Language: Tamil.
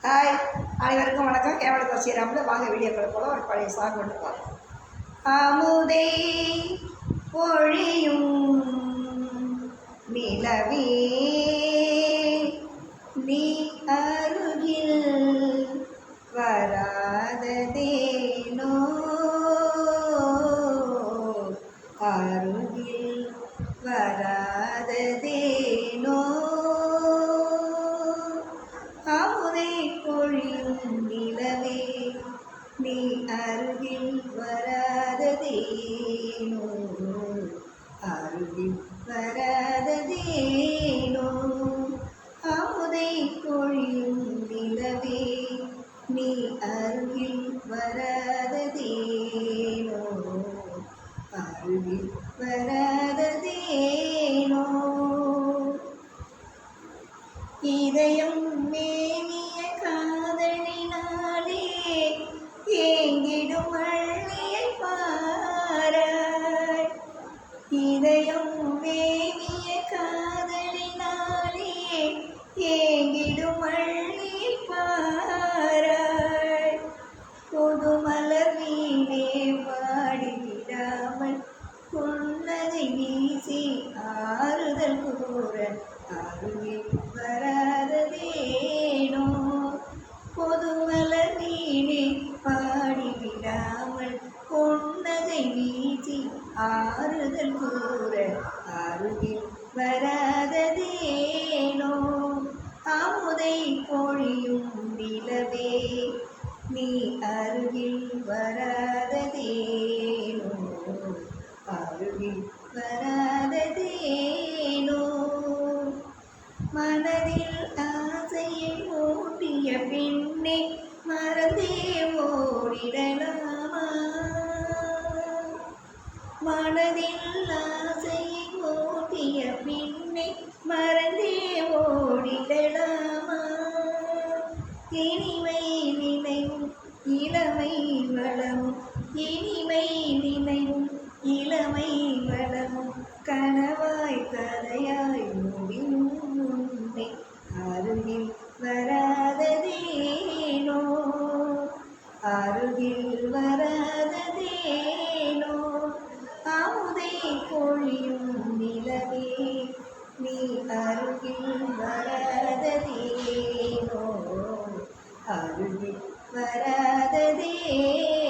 ஹாய், அனைவருக்கும் வணக்கம். கேவலத்தை ஸ்ரீராமில் வாங்க வீடியோக்களை போல ஒரு பழைய சாங் கொண்டு பார்ப்போம். அமுதை பொழியும் நிலவே நீ அருகில் வராததேனோ, அருகில் வராததேனோ, அமுதை பொழியும் நிலவே நீ அருகில் வராததேனோ, அருகில் வராததேனோ, அமுதை பொழியும் நிலவே நீ அருகில் வராததேனோ, அருகில் வராததேனோ. இதயம் மேவிய காதலினாலே ஏங்கிடும் அள்ளியை பாராய், இதயம் மேவிய காதலினாலே ஏங்கிடும் அள்ளியை பாராய், புதுமலர் வீணே வாடிவிடாமல் புன்னகை வீசி ஆறுதல் கூற அருகில் வராததேனோ, புதுமலர் வீணே பாடிவிடாமல் புன்னகை வீசி ஆறுதல் கூற அருகில் வராததேனோ, அமுதை பொழியும் நிலவே நீ அருகில் வராததேனோ, அருகில் வராததேனோ. மனதில் ஆசையை ஓட்டிய பின்னே மறந்தே ஓடிடலாமா, மனதில் ஆசையை ஓட்டிய பின்னே மறந்தே ஓடிடலாமா, இனிமை நினைவும் இளமை வளமும், இனிமை நினைவும் இளமை வளமும் கனவாய் கதையாய் முடியும் உன்னை அருகில் வராததேனோ, அருகில் வராததேனோ, அமுதை பொழியும் நிலவே நீ அருகில் வராததேனோ, அருகில் வராததேனோ.